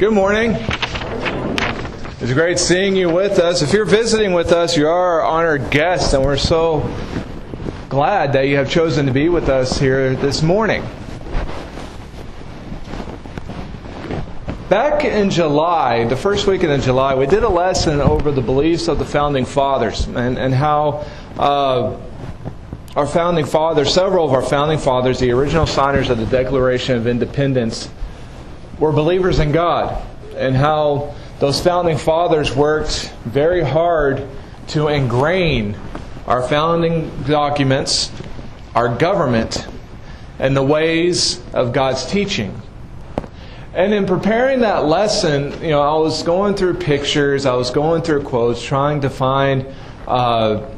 Good morning. It's great seeing you with us. If you're visiting with us, you are our honored guest, and we're so glad that you have chosen to be with us here this morning. Back in July, the first weekend in July, we did a lesson over the beliefs of the Founding Fathers and how our Founding Fathers, several of our Founding Fathers, the original signers of the Declaration of Independence, were believers in God, and how those Founding Fathers worked very hard to ingrain our founding documents, our government, and the ways of God's teaching. And in preparing that lesson, I was going through pictures, I was going through quotes, trying to find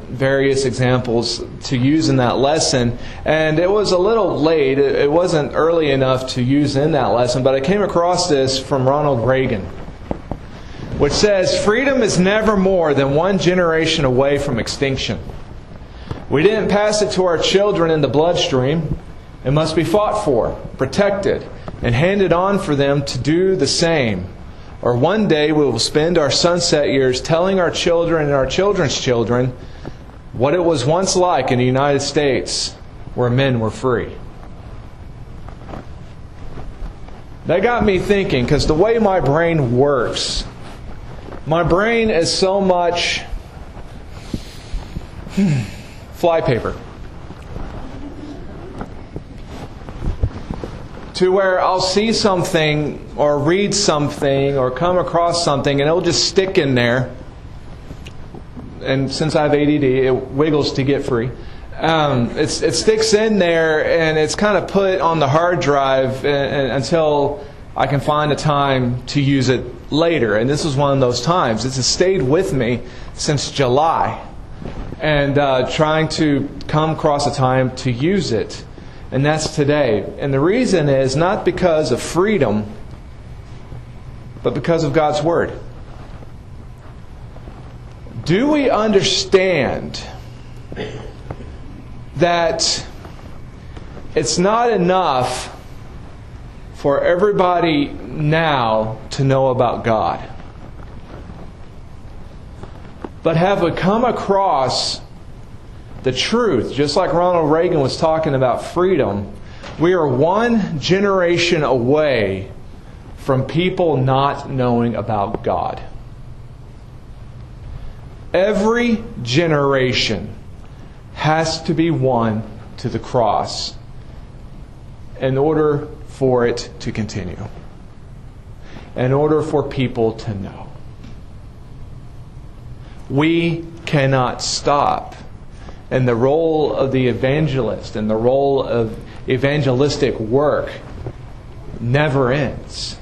various examples to use in that lesson. And it was a little late. It wasn't early enough to use in that lesson, but I came across this from Ronald Reagan, which says, "Freedom is never more than one generation away from extinction. We didn't pass it to our children in the bloodstream. It must be fought for, protected, and handed on for them to do the same. Or one day we will spend our sunset years telling our children and our children's children what it was once like in the United States where men were free." That got me thinking, because the way my brain works, my brain is so much flypaper. To where I'll see something or read something or come across something and it'll just stick in there. And since I have ADD, it wiggles to get free. It sticks in there and it's kind of put on the hard drive until I can find a time to use it later. And this was one of those times. It's stayed with me since July. And trying to come across a time to use it. And that's today. And the reason is not because of freedom, but because of God's Word. Do we understand that it's not enough for everybody now to know about God? But have we come across the truth, just like Ronald Reagan was talking about freedom? We are one generation away from people not knowing about God. Every generation has to be won to the cross in order for it to continue, in order for people to know. We cannot stop. And the role of the evangelist and the role of evangelistic work never ends.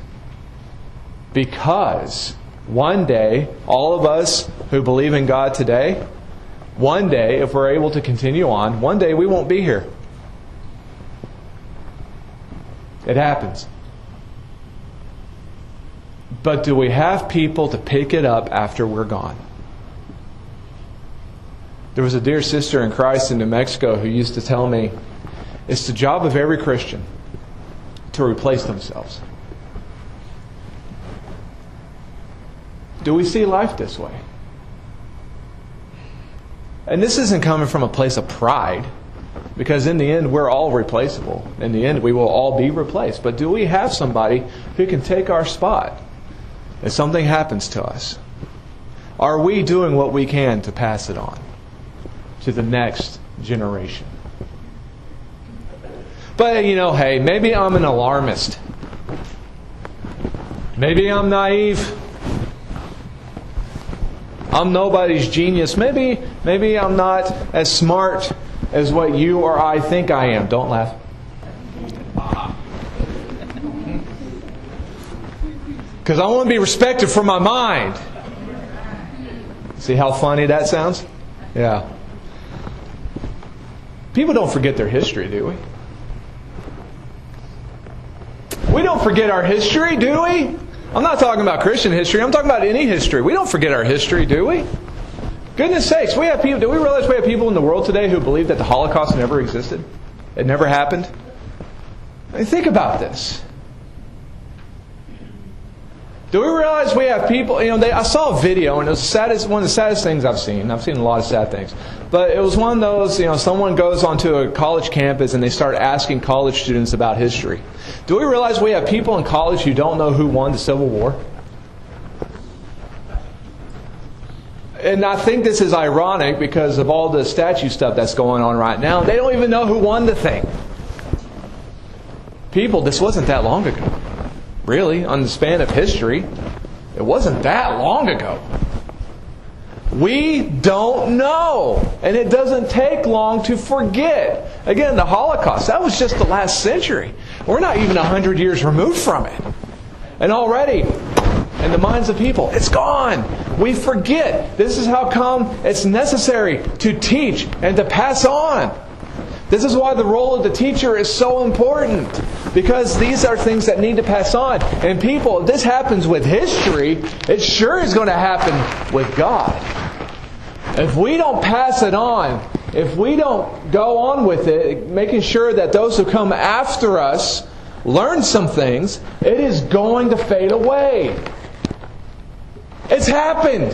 Because one day, all of us who believe in God today, one day, if we're able to continue on, one day we won't be here. It happens. But do we have people to pick it up after we're gone? There was a dear sister in Christ in New Mexico who used to tell me, it's the job of every Christian to replace themselves. Do we see life this way? And this isn't coming from a place of pride, because in the end we're all replaceable. In the end we will all be replaced. But do we have somebody who can take our spot if something happens to us? Are we doing what we can to pass it on to the next generation? But, hey, maybe I'm an alarmist. Maybe I'm naive. I'm nobody's genius. Maybe I'm not as smart as what you or I think I am. Don't laugh. Because I want to be respected for my mind. See how funny that sounds? Yeah. People don't forget their history, do we? We don't forget our history, do we? I'm not talking about Christian history. I'm talking about any history. We don't forget our history, do we? Goodness sakes, we have people. Do we realize we have people in the world today who believe that the Holocaust never existed? It never happened? I mean, think about this. Do we realize we have people, I saw a video, and it was one of the saddest things I've seen. I've seen a lot of sad things. But it was one of those, someone goes onto a college campus and they start asking college students about history. Do we realize we have people in college who don't know who won the Civil War? And I think this is ironic because of all the statue stuff that's going on right now. They don't even know who won the thing. People, this wasn't that long ago. Really, on the span of history, it wasn't that long ago. We don't know. And it doesn't take long to forget. Again, the Holocaust, that was just the last century. We're not even 100 years removed from it. And already, in the minds of people, it's gone. We forget. This is how come it's necessary to teach and to pass on. This is why the role of the teacher is so important. Because these are things that need to pass on. And people, if this happens with history, it sure is going to happen with God. If we don't pass it on, if we don't go on with it, making sure that those who come after us learn some things, it is going to fade away. It's happened.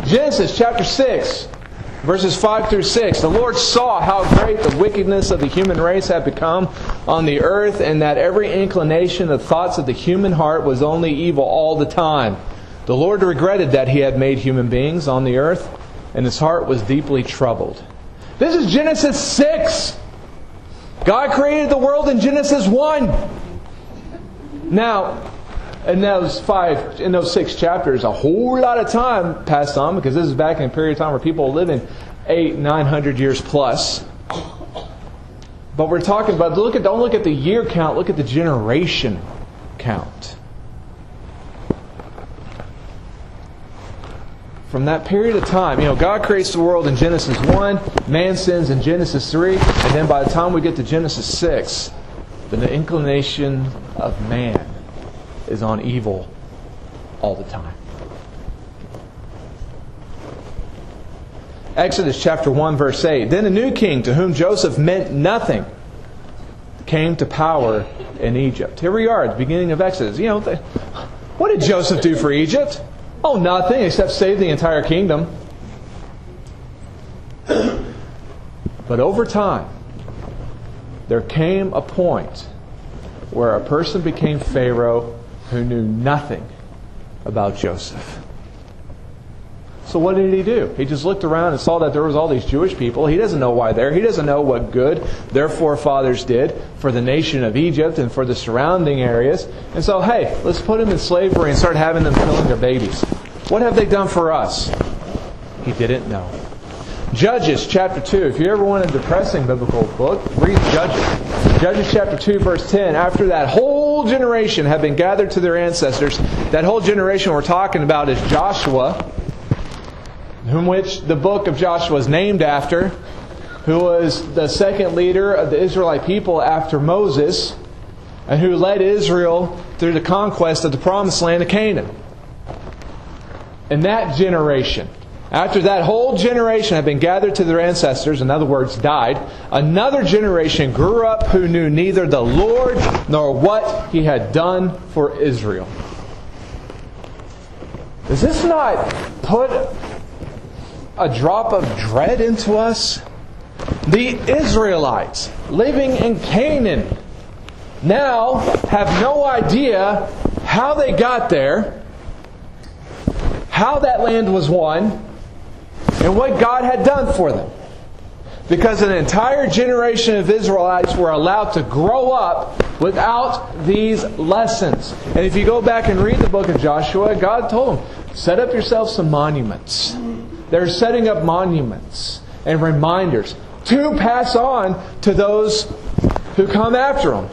Genesis chapter 6. Verses 5 through 6. The Lord saw how great the wickedness of the human race had become on the earth, and that every inclination of thoughts of the human heart was only evil all the time. The Lord regretted that He had made human beings on the earth, and His heart was deeply troubled. This is Genesis 6. God created the world in Genesis 1. Now, in those 6 chapters, a whole lot of time passed on, because this is back in a period of time where people were living 800-900 years plus. But we're talking about, don't look at the year count, look at the generation count. From that period of time, God creates the world in Genesis 1, man sins in Genesis 3, and then by the time we get to Genesis 6, the inclination of man is on evil all the time. Exodus chapter 1 verse 8. Then a new king, to whom Joseph meant nothing, came to power in Egypt. Here we are at the beginning of Exodus. What did Joseph do for Egypt? Oh, nothing except save the entire kingdom. But over time, there came a point where a person became Pharaoh who knew nothing about Joseph. So what did he do? He just looked around and saw that there was all these Jewish people. He doesn't know why they're. He doesn't know what good their forefathers did for the nation of Egypt and for the surrounding areas. And so, hey, let's put them in slavery and start having them killing their babies. What have they done for us? He didn't know. Judges chapter 2. If you ever want a depressing biblical book, read Judges. Judges chapter 2 verse 10. After that whole generation had been gathered to their ancestors, that whole generation we're talking about is Joshua, whom which the book of Joshua is named after, who was the second leader of the Israelite people after Moses, and who led Israel through the conquest of the promised land of Canaan. In that generation, after that whole generation had been gathered to their ancestors, in other words, died, another generation grew up who knew neither the Lord nor what He had done for Israel. Does this not put a drop of dread into us? The Israelites living in Canaan now have no idea how they got there, how that land was won, and what God had done for them. Because an entire generation of Israelites were allowed to grow up without these lessons. And if you go back and read the book of Joshua, God told them, set up yourselves some monuments. They're setting up monuments and reminders to pass on to those who come after them.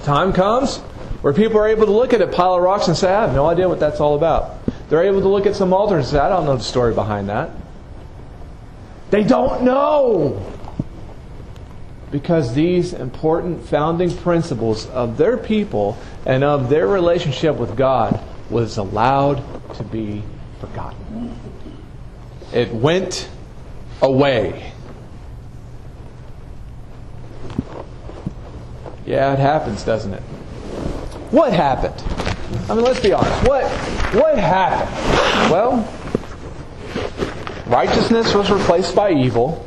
Time comes where people are able to look at a pile of rocks and say, I have no idea what that's all about. They're able to look at some altars and say, I don't know the story behind that. They don't know. Because these important founding principles of their people and of their relationship with God was allowed to be forgotten. It went away. Yeah, it happens, doesn't it? What happened? I mean, let's be honest. What happened? Well, righteousness was replaced by evil.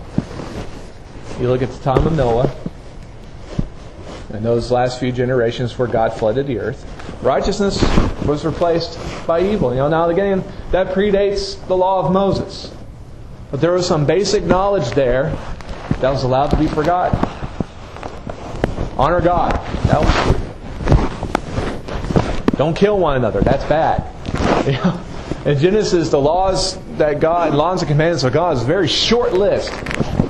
You look at the time of Noah, and those last few generations where God flooded the earth. Righteousness was replaced by evil. Now again, that predates the law of Moses. But there was some basic knowledge there that was allowed to be forgotten. Honor God. That was true. Don't kill one another. That's bad. In Genesis, the laws and commandments of God is a very short list.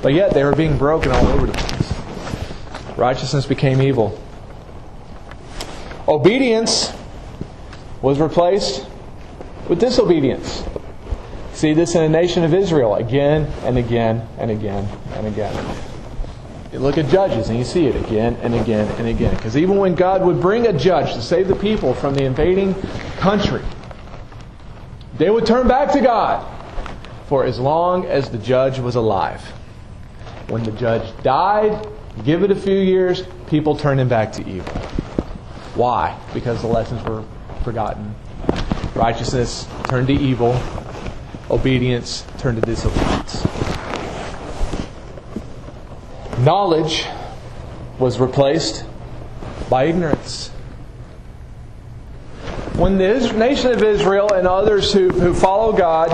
But yet they were being broken all over the place. Righteousness became evil. Obedience was replaced with disobedience. See this in the nation of Israel again and again and again and again. You look at Judges and you see it again and again and again. Because even when God would bring a judge to save the people from the invading country, they would turn back to God for as long as the judge was alive. When the judge died, give it a few years, people turning back to evil. Why? Because the lessons were forgotten. Righteousness turned to evil. Obedience turned to disobedience. Knowledge was replaced by ignorance. When the nation of Israel and others who follow God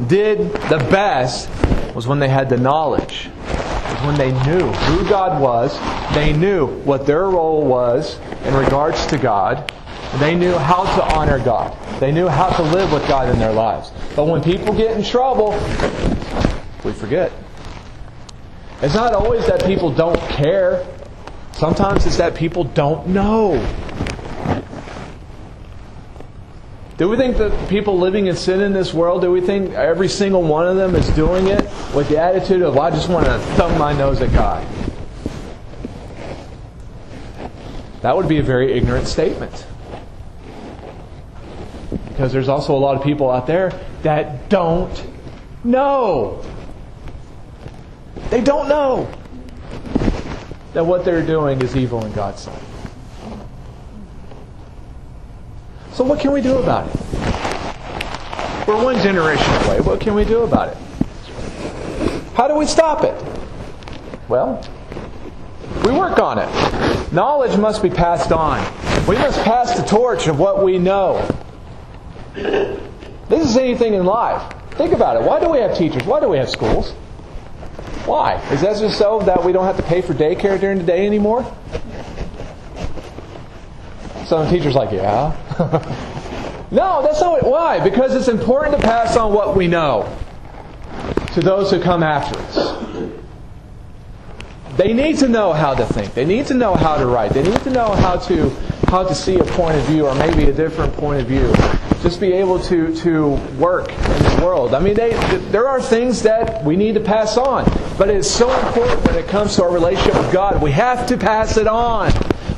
did the best was when they had the knowledge. Was when they knew who God was. They knew what their role was in regards to God. They knew how to honor God. They knew how to live with God in their lives. But when people get in trouble, we forget. It's not always that people don't care. Sometimes it's that people don't know. Do we think that people living in sin in this world, do we think every single one of them is doing it with the attitude of, I just want to thumb my nose at God? That would be a very ignorant statement. Because there's also a lot of people out there that don't know. They don't know that what they're doing is evil in God's sight. So what can we do about it? We're one generation away. What can we do about it? How do we stop it? Well, we work on it. Knowledge must be passed on. We must pass the torch of what we know. This is anything in life. Think about it. Why do we have teachers? Why do we have schools? Why? Is that just so that we don't have to pay for daycare during the day anymore? Some teachers are like, yeah. No, that's not why. Because it's important to pass on what we know to those who come after us. They need to know how to think. They need to know how to write. They need to know how to see a point of view or maybe a different point of view. Just be able to work in the world. I mean, there are things that we need to pass on. But it's so important when it comes to our relationship with God. We have to pass it on.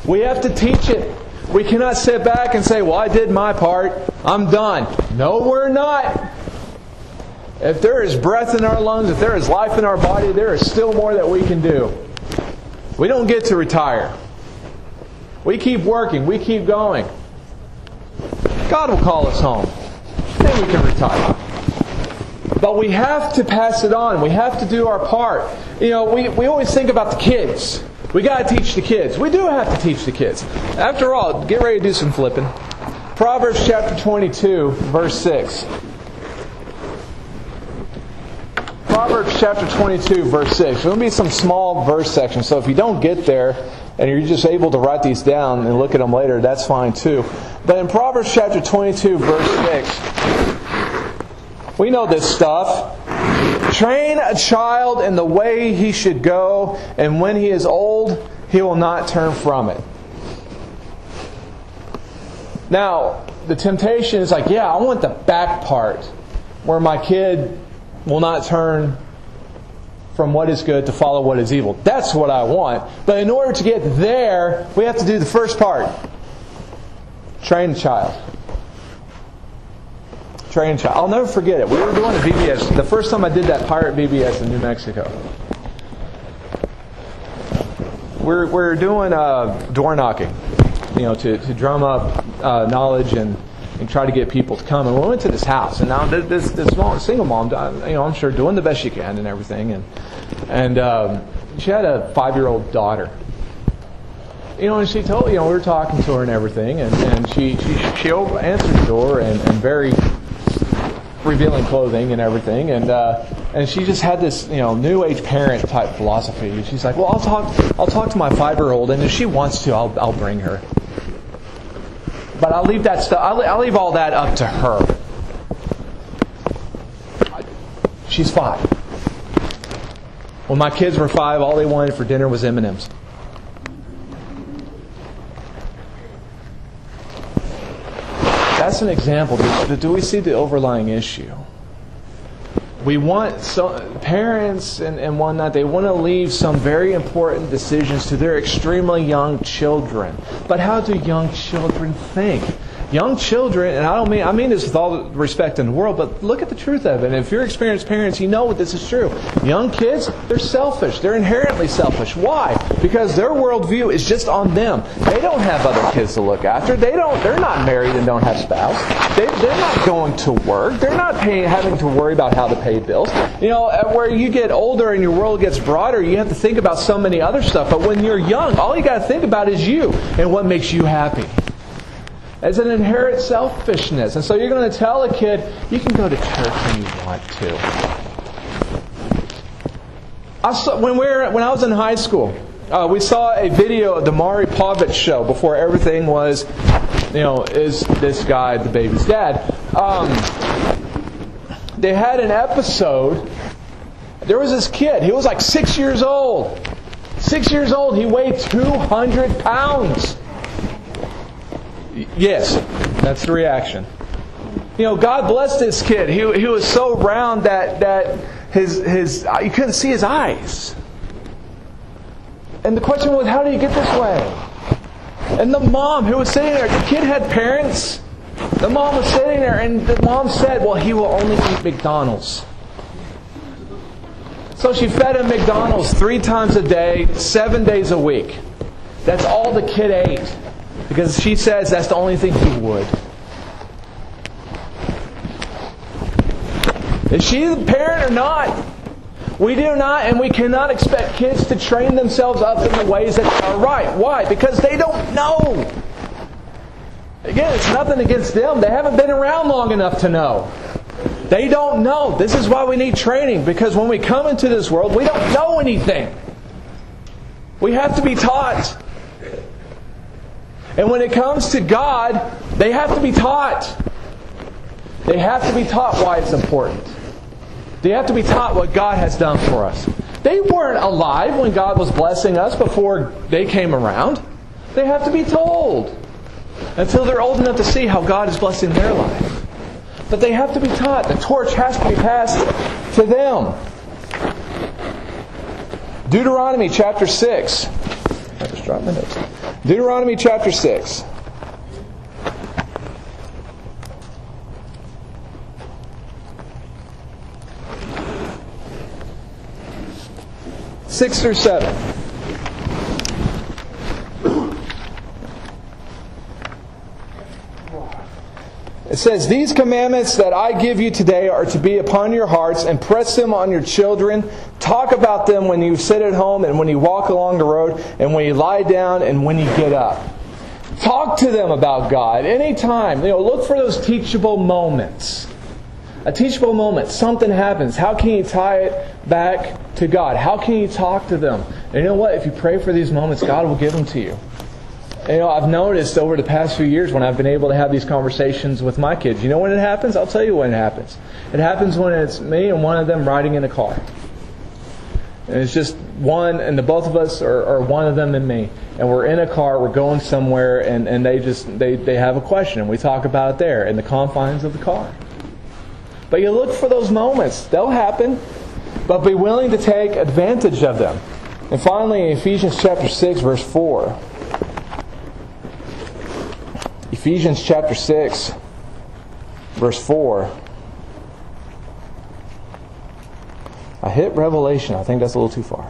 We have to teach it. We cannot sit back and say, well, I did my part. I'm done. No, we're not. If there is breath in our lungs, if there is life in our body, there is still more that we can do. We don't get to retire. We keep working. We keep going. God will call us home. Then we can retire. But we have to pass it on. We have to do our part. You know, we always think about the kids. We got to teach the kids. We do have to teach the kids. After all, get ready to do some flipping. Proverbs chapter 22, verse 6. Proverbs chapter 22, verse 6. There's going to be some small verse sections, so if you don't get there and you're just able to write these down and look at them later, that's fine too. But in Proverbs chapter 22, verse 6, we know this stuff. Train a child in the way he should go, and when he is old, he will not turn from it. Now, the temptation is like, yeah, I want the back part where my kid will not turn from what is good to follow what is evil. That's what I want. But in order to get there, we have to do the first part. Train a child. Train a child. I'll never forget it. We were doing a VBS. The first time I did that pirate VBS in New Mexico. We're doing door knocking. to drum up knowledge and try to get people to come. And we went to this house, and now this small single mom, I'm sure doing the best she can and everything, and she had a 5-year-old daughter. And she told, we were talking to her and everything, and she answered the door and very revealing clothing and everything, and she just had this new age parent type philosophy. And she's like, well, I'll talk to my 5-year-old, and if she wants to, I'll bring her. But I'll leave that stuff. I'll leave all that up to her. She's 5. When my kids were 5, all they wanted for dinner was M&Ms. That's an example. Do we see the overlying issue? We want parents and whatnot, they want to leave some very important decisions to their extremely young children. But how do young children think? Young children, and I mean this with all the respect in the world, but look at the truth of it. And if you're experienced parents, you know this is true. Young kids, they're selfish. They're inherently selfish. Why? Because their worldview is just on them. They don't have other kids to look after. They're not married and don't have spouse. They're not going to work. They're not having to worry about how to pay bills. Where you get older and your world gets broader, you have to think about so many other stuff. But when you're young, all you got to think about is you and what makes you happy. It's an inherent selfishness. And so you're going to tell a kid, you can go to church when you want to. When I was in high school, we saw a video of the Maury Povich show before everything was, is this guy the baby's dad? They had an episode. There was this kid. He was like 6 years old. 6 years old. He weighed 200 pounds. Yes, that's the reaction. God blessed this kid. He was so round that his you couldn't see his eyes. And the question was, how did he get this way? And the mom who was sitting there, the kid had parents. The mom was sitting there, and the mom said, well, he will only eat McDonald's. So she fed him McDonald's 3 times a day, 7 days a week. That's all the kid ate. Because she says that's the only thing he would. Is she the parent or not? We do not, and we cannot expect kids to train themselves up in the ways that are right. Why? Because they don't know. Again, it's nothing against them. They haven't been around long enough to know. They don't know. This is why we need training. Because when we come into this world, we don't know anything. We have to be taught. And when it comes to God, they have to be taught. They have to be taught why it's important. They have to be taught what God has done for us. They weren't alive when God was blessing us before they came around. They have to be told until they're old enough to see how God is blessing their life. But they have to be taught. The torch has to be passed to them. Deuteronomy chapter 6. I just dropped my notes. Deuteronomy chapter 6. 6 through 7. It says, these commandments that I give you today are to be upon your hearts, and press them on your children. Talk about them when you sit at home and when you walk along the road and when you lie down and when you get up. Talk to them about God anytime. Look for those teachable moments. A teachable moment, something happens. How can you tie it back to God? How can you talk to them? And you know what? If you pray for these moments, God will give them to you. And I've noticed over the past few years when I've been able to have these conversations with my kids. You know when it happens? I'll tell you when it happens. It happens when it's me and one of them riding in a car. And it's just one, and the both of us are one of them and me. And we're in a car, we're going somewhere, and they have a question. And we talk about it there in the confines of the car. But you look for those moments. They'll happen, but be willing to take advantage of them. And finally, in Ephesians chapter 6, verse 4. Ephesians chapter 6, verse 4. I hit Revelation. I think that's a little too far.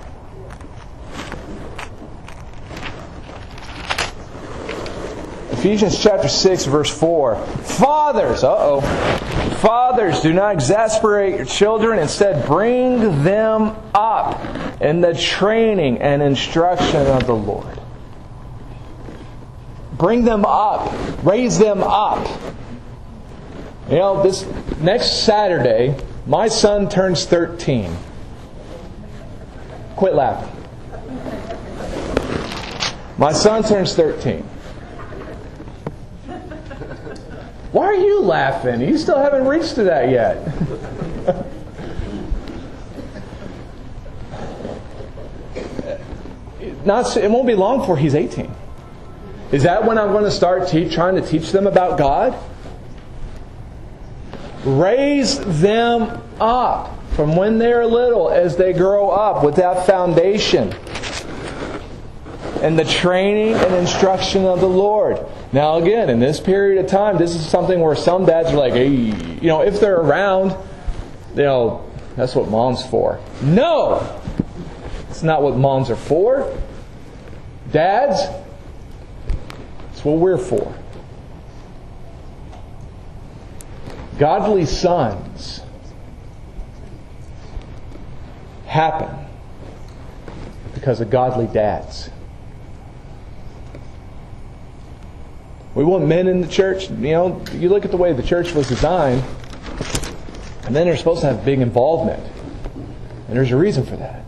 Ephesians chapter 6, verse 4. Fathers, Fathers, do not exasperate your children. Instead, bring them up in the training and instruction of the Lord. Bring them up. Raise them up. You know, this next Saturday, my son turns 13. Quit laughing. My son turns 13. Why are you laughing? You still haven't reached to that yet. It won't be long before he's 18. Is that when I'm going to start trying to teach them about God? Raise them up from when they're little as they grow up with that foundation and the training and instruction of the Lord. Now again, in this period of time, this is something where some dads are like, hey, you know, if they're around, you know, that's what mom's for. No! It's not what moms are for. Dads, it's what we're for. Godly sons happen because of godly dads. We want men in the church. You know, you look at the way the church was designed, and then they're supposed to have big involvement. And there's a reason for that.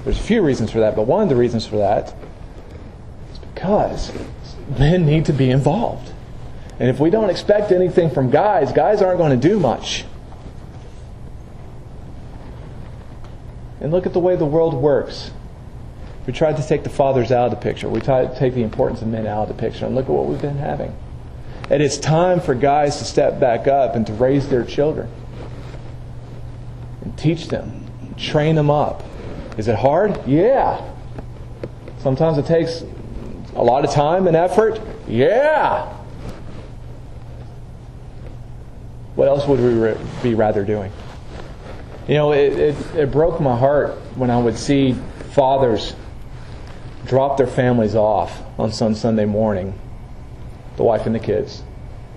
There's a few reasons for that, but one of the reasons for that is because men need to be involved. And if we don't expect anything from guys aren't going to do much. And look at the way the world works. We tried to take the fathers out of the picture. We tried to take the importance of men out of the picture. And look at what we've been having. And it's time for guys to step back up and to raise their children. And teach them. Train them up. Is it hard? Yeah. Sometimes it takes a lot of time and effort. Yeah. What else would we be rather doing? You know, it broke my heart when I would see fathers drop their families off on some Sunday morning, the wife and the kids,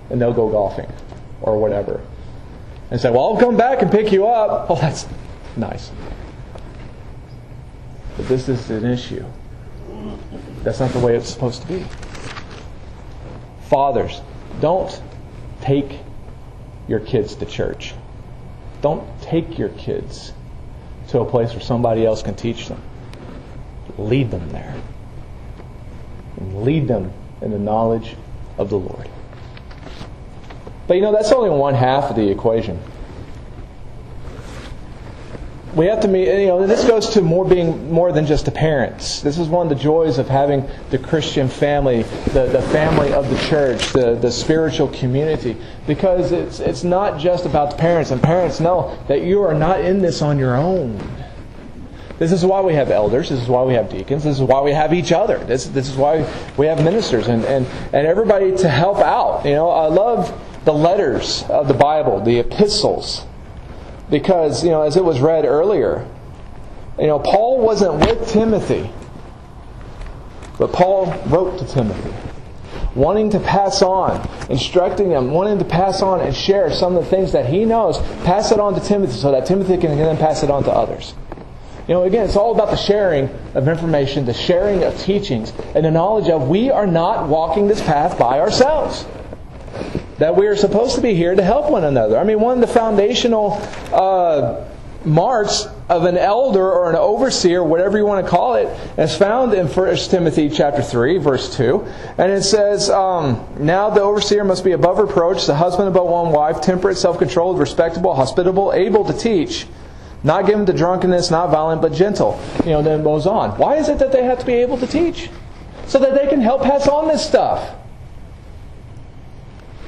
and they'll go golfing or whatever. And say, well, I'll come back and pick you up. Oh, that's nice. But this is an issue. That's not the way it's supposed to be. Fathers, don't take your kids to church. Don't take your kids to a place where somebody else can teach them. Lead them there. And lead them in the knowledge of the Lord. But you know, that's only one half of the equation. We have to meet, you know, this goes to being more than just the parents. This is one of the joys of having the Christian family, the family of the church, the spiritual community. Because it's not just about the parents. And parents know that you are not in this on your own. This is why we have elders. This is why we have deacons. This is why we have each other. This is why we have ministers and everybody to help out. You know, I love the letters of the Bible, the epistles. Because, you know, as it was read earlier, you know, Paul wasn't with Timothy. But Paul wrote to Timothy, wanting to pass on, instructing him, wanting to pass on and share some of the things that he knows, pass it on to Timothy so that Timothy can then pass it on to others. You know, again, it's all about the sharing of information, the sharing of teachings, and the knowledge of we are not walking this path by ourselves. That we are supposed to be here to help one another. I mean, one of the foundational marks of an elder or an overseer, whatever you want to call it, is found in 1 Timothy chapter 3, verse 2. And it says, now the overseer must be above reproach, the husband above one wife, temperate, self-controlled, respectable, hospitable, able to teach, not given to drunkenness, not violent, but gentle. You know, then it goes on. Why is it that they have to be able to teach? So that they can help pass on this stuff.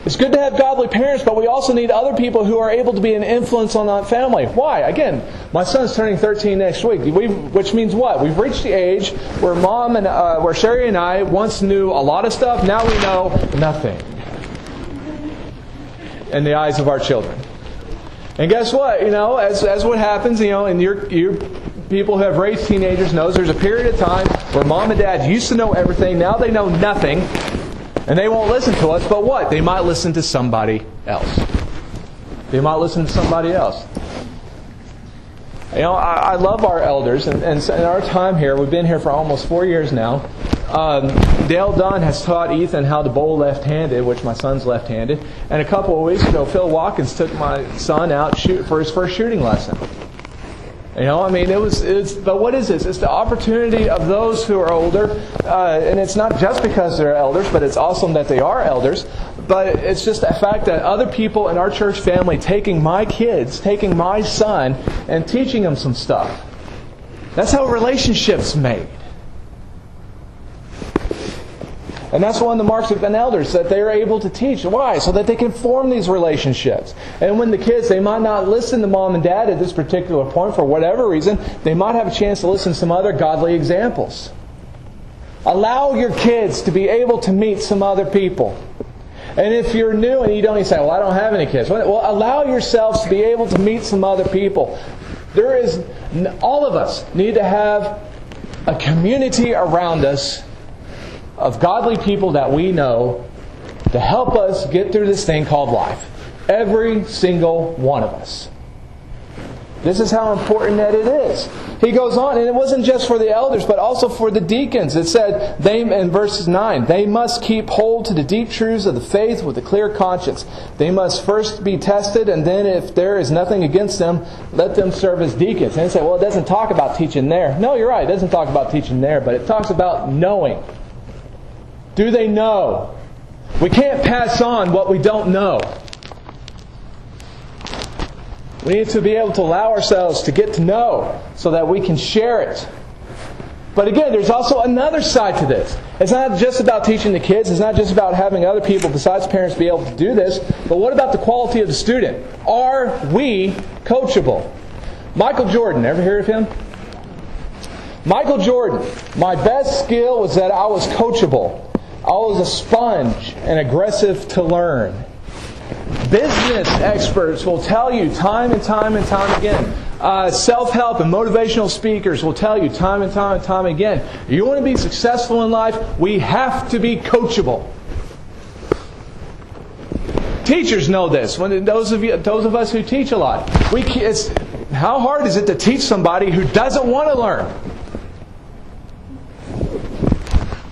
It's good to have godly parents, but we also need other people who are able to be an influence on that family. Why? Again, my son's turning 13 next week, which means what? We've reached the age where where Sherry and I once knew a lot of stuff. Now we know nothing in the eyes of our children. And guess what? You know, as what happens, you know, and your people who have raised teenagers knows there's a period of time where mom and dad used to know everything. Now they know nothing. And they won't listen to us, but what? They might listen to somebody else. They might listen to somebody else. You know, I love our elders, and in our time here, we've been here for almost 4 years now. Dale Dunn has taught Ethan how to bowl left-handed, which my son's left-handed. And a couple of weeks ago, Phil Watkins took my son out for his first shooting lesson. You know, I mean, but what is this? It's the opportunity of those who are older, and it's not just because they're elders, but it's awesome that they are elders. But it's just the fact that other people in our church family taking my kids, taking my son, and teaching them some stuff. That's how relationships made. And that's one of the marks of an elder, is that they are able to teach. Why? So that they can form these relationships. And when the kids, they might not listen to mom and dad at this particular point for whatever reason, they might have a chance to listen to some other godly examples. Allow your kids to be able to meet some other people. And if you're new and you don't, you say, well, I don't have any kids. Well, allow yourselves to be able to meet some other people. All of us need to have a community around us of godly people that we know to help us get through this thing called life. Every single one of us. This is how important that it is. He goes on, and it wasn't just for the elders, but also for the deacons. It said, in verse 9, they must keep hold to the deep truths of the faith with a clear conscience. They must first be tested, and then if there is nothing against them, let them serve as deacons. And they say, well, it doesn't talk about teaching there. No, you're right, it doesn't talk about teaching there, but it talks about knowing. Do they know? We can't pass on what we don't know. We need to be able to allow ourselves to get to know so that we can share it. But again, there's also another side to this. It's not just about teaching the kids. It's not just about having other people besides parents be able to do this. But what about the quality of the student? Are we coachable? Michael Jordan, ever hear of him? Michael Jordan, my best skill was that I was coachable. I was a sponge and aggressive to learn. Business experts will tell you time and time and time again. Self-help and motivational speakers will tell you time and time and time again. You want to be successful in life? We have to be coachable. Teachers know this. When those of us who teach a lot, how hard is it to teach somebody who doesn't want to learn?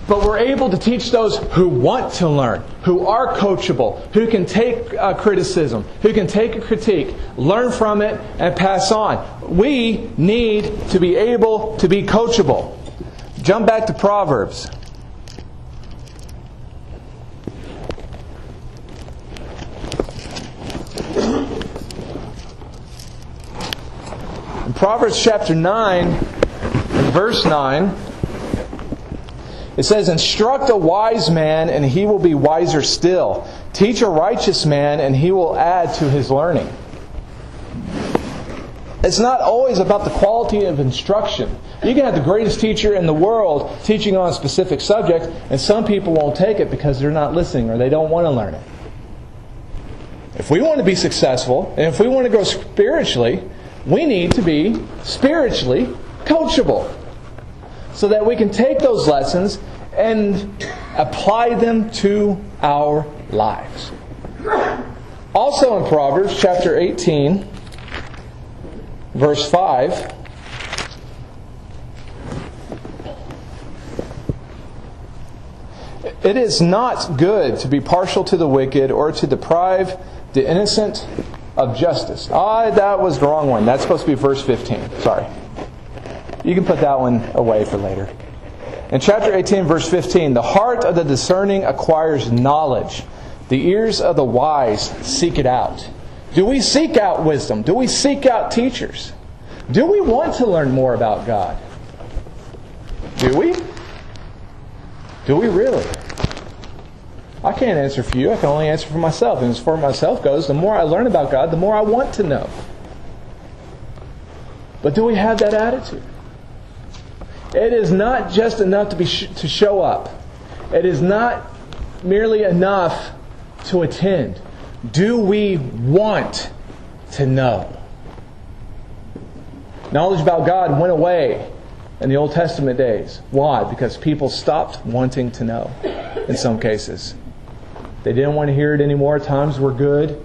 But we're able to teach those who want to learn, who are coachable, who can take criticism, who can take a critique, learn from it, and pass on. We need to be able to be coachable. Jump back to Proverbs. In Proverbs chapter 9, and verse 9, it says, instruct a wise man, and he will be wiser still. Teach a righteous man, and he will add to his learning. It's not always about the quality of instruction. You can have the greatest teacher in the world teaching on a specific subject, and some people won't take it because they're not listening or they don't want to learn it. If we want to be successful, and if we want to grow spiritually, we need to be spiritually coachable, so that we can take those lessons and apply them to our lives. Also in Proverbs chapter 18, verse 5, it is not good to be partial to the wicked or to deprive the innocent of justice. That was the wrong one. That's supposed to be verse 15. Sorry. You can put that one away for later. In chapter 18, verse 15, the heart of the discerning acquires knowledge. The ears of the wise seek it out. Do we seek out wisdom? Do we seek out teachers? Do we want to learn more about God? Do we? Do we really? I can't answer for you. I can only answer for myself. And as far as myself goes, the more I learn about God, the more I want to know. But do we have that attitude? It is not just enough to show up. It is not merely enough to attend. Do we want to know? Knowledge about God went away in the Old Testament days. Why? Because people stopped wanting to know in some cases. They didn't want to hear it anymore. Times were good.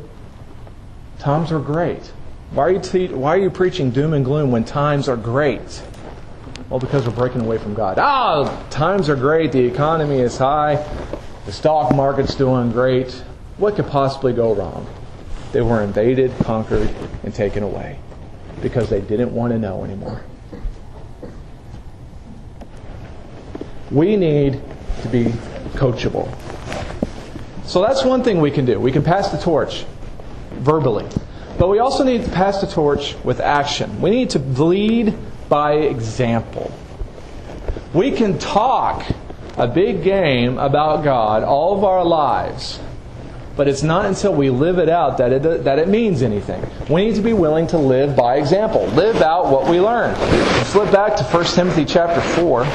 Times were great. Why are you preaching doom and gloom when times are great? Well, because we're breaking away from God. Times are great. The economy is high. The stock market's doing great. What could possibly go wrong? They were invaded, conquered, and taken away because they didn't want to know anymore. We need to be coachable. So that's one thing we can do. We can pass the torch verbally. But we also need to pass the torch with action. We need to lead by example. We can talk a big game about God all of our lives, but it's not until we live it out that it means anything. We need to be willing to live by example. Live out what we learn. Let's flip back to 1 Timothy chapter 4.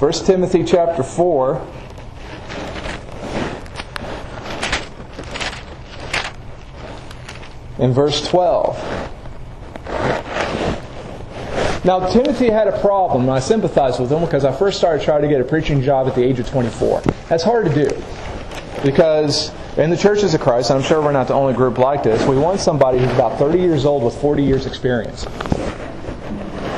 1 Timothy chapter 4. In verse 12. Now, Timothy had a problem, and I sympathize with him because I first started trying to get a preaching job at the age of 24. That's hard to do because in the churches of Christ, and I'm sure we're not the only group like this, we want somebody who's about 30 years old with 40 years experience.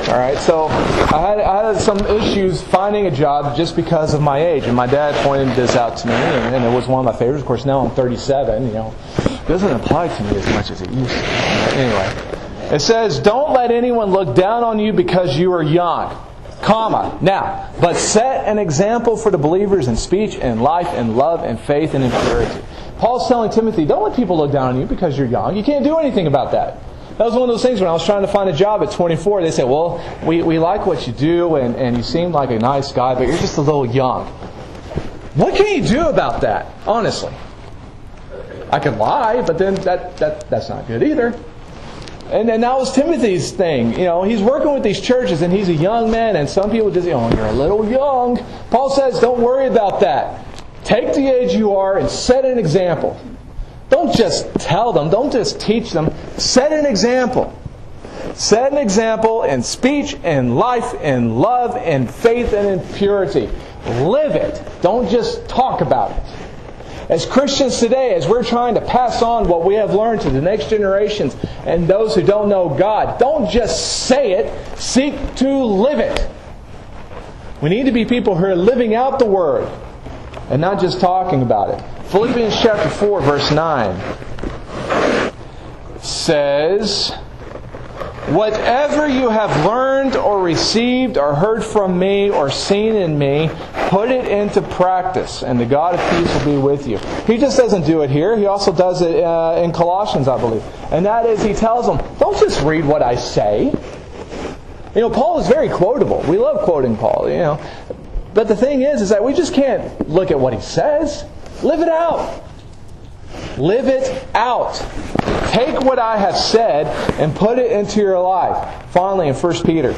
All right, so I had some issues finding a job just because of my age, and my dad pointed this out to me, and it was one of my favorites. Of course, now I'm 37, It doesn't apply to me as much as it used to. Anyway, it says, "Don't let anyone look down on you because you are young, now, but set an example for the believers in speech and life and love and faith and in purity." Paul's telling Timothy, don't let people look down on you because you're young. You can't do anything about that. That was one of those things when I was trying to find a job at 24. They said, well, we like what you do and you seem like a nice guy, but you're just a little young. What can you do about that, honestly? I could lie, but then that's not good either. And that was Timothy's thing. He's working with these churches and he's a young man, and some people just, you're a little young. Paul says, don't worry about that. Take the age you are and set an example. Don't just tell them. Don't just teach them. Set an example. Set an example in speech, in life, in love, in faith, and in purity. Live it. Don't just talk about it. As Christians today, as we're trying to pass on what we have learned to the next generations and those who don't know God, don't just say it. Seek to live it. We need to be people who are living out the Word and not just talking about it. Philippians chapter 4, verse 9 says, "Whatever you have learned or received or heard from me or seen in me, put it into practice, and the God of peace will be with you." He just doesn't do it here. He also does it in Colossians, I believe. And that is, he tells them, don't just read what I say. Paul is very quotable. We love quoting Paul, But the thing is that we just can't look at what he says. Live it out. Live it out. Take what I have said and put it into your life. Finally, in 1 Peter.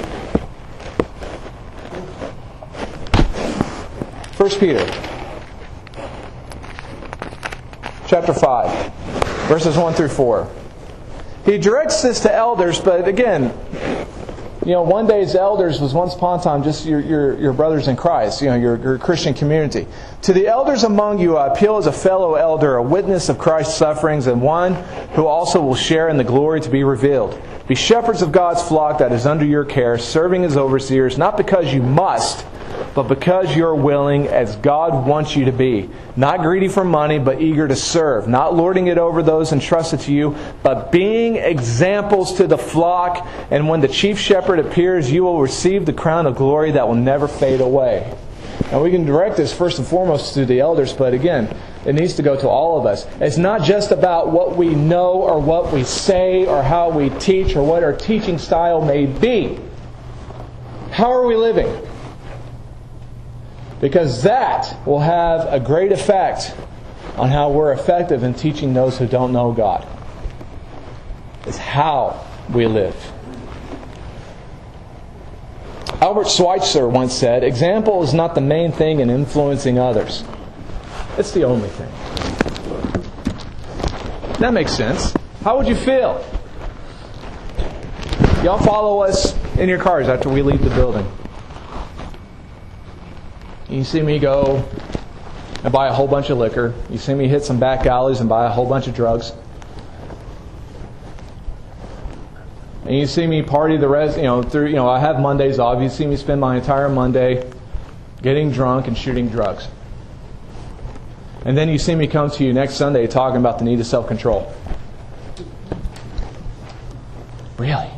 1 Peter. Chapter 5. Verses 1 through 4. He directs this to elders, but again, one day's elders was once upon a time just your brothers in Christ, your Christian community. "To the elders among you I appeal as a fellow elder, a witness of Christ's sufferings, and one who also will share in the glory to be revealed. Be shepherds of God's flock that is under your care, serving as overseers, not because you must, but because you're willing, as God wants you to be. Not greedy for money, but eager to serve. Not lording it over those entrusted to you, but being examples to the flock. And when the chief shepherd appears, you will receive the crown of glory that will never fade away." Now we can direct this first and foremost to the elders, but again, it needs to go to all of us. It's not just about what we know or what we say or how we teach or what our teaching style may be. How are we living? Because that will have a great effect on how we're effective in teaching those who don't know God. It's how we live. Albert Schweitzer once said, "Example is not the main thing in influencing others. It's the only thing." That makes sense. How would you feel? Y'all follow us in your cars after we leave the building. You see me go and buy a whole bunch of liquor. You see me hit some back alleys and buy a whole bunch of drugs. And you see me party the rest, I have Mondays off. You see me spend my entire Monday getting drunk and shooting drugs. And then you see me come to you next Sunday talking about the need of self-control. Really?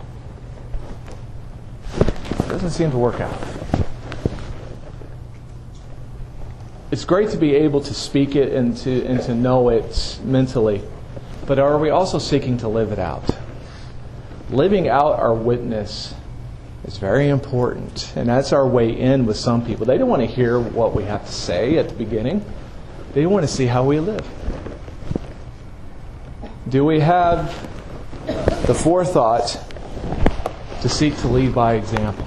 It doesn't seem to work out. It's great to be able to speak it and to know it mentally, but are we also seeking to live it out? Living out our witness is very important, and that's our way in with some people. They don't want to hear what we have to say at the beginning. They want to see how we live. Do we have the forethought to seek to lead by example?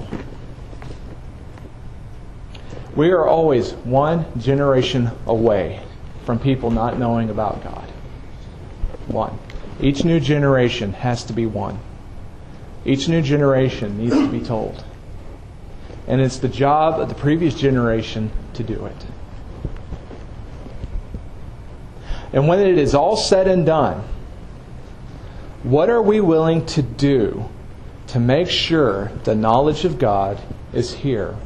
We are always one generation away from people not knowing about God. One. Each new generation has to be one. Each new generation needs to be told. And it's the job of the previous generation to do it. And when it is all said and done, what are we willing to do to make sure the knowledge of God is here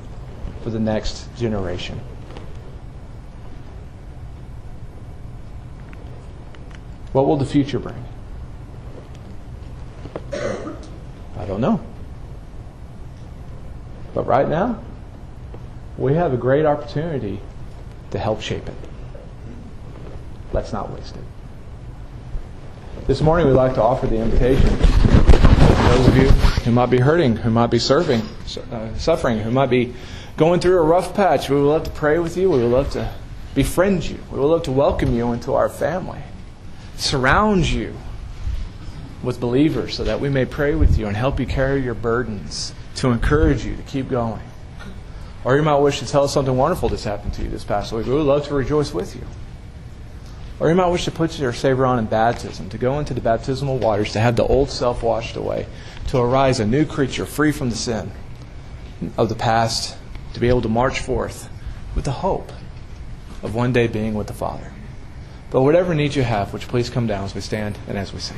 for the next generation? What will the future bring? I don't know. But right now, we have a great opportunity to help shape it. Let's not waste it. This morning we'd like to offer the invitation to those of you who might be hurting, who might be suffering, who might be going through a rough patch. We would love to pray with you. We would love to befriend you. We would love to welcome you into our family. Surround you with believers so that we may pray with you and help you carry your burdens, to encourage you to keep going. Or you might wish to tell us something wonderful that's happened to you this past week. We would love to rejoice with you. Or you might wish to put your Savior on in baptism, to go into the baptismal waters, to have the old self washed away, to arise a new creature free from the sin of the past, to be able to march forth with the hope of one day being with the Father. But whatever needs you have, would you please come down as we stand and as we sing.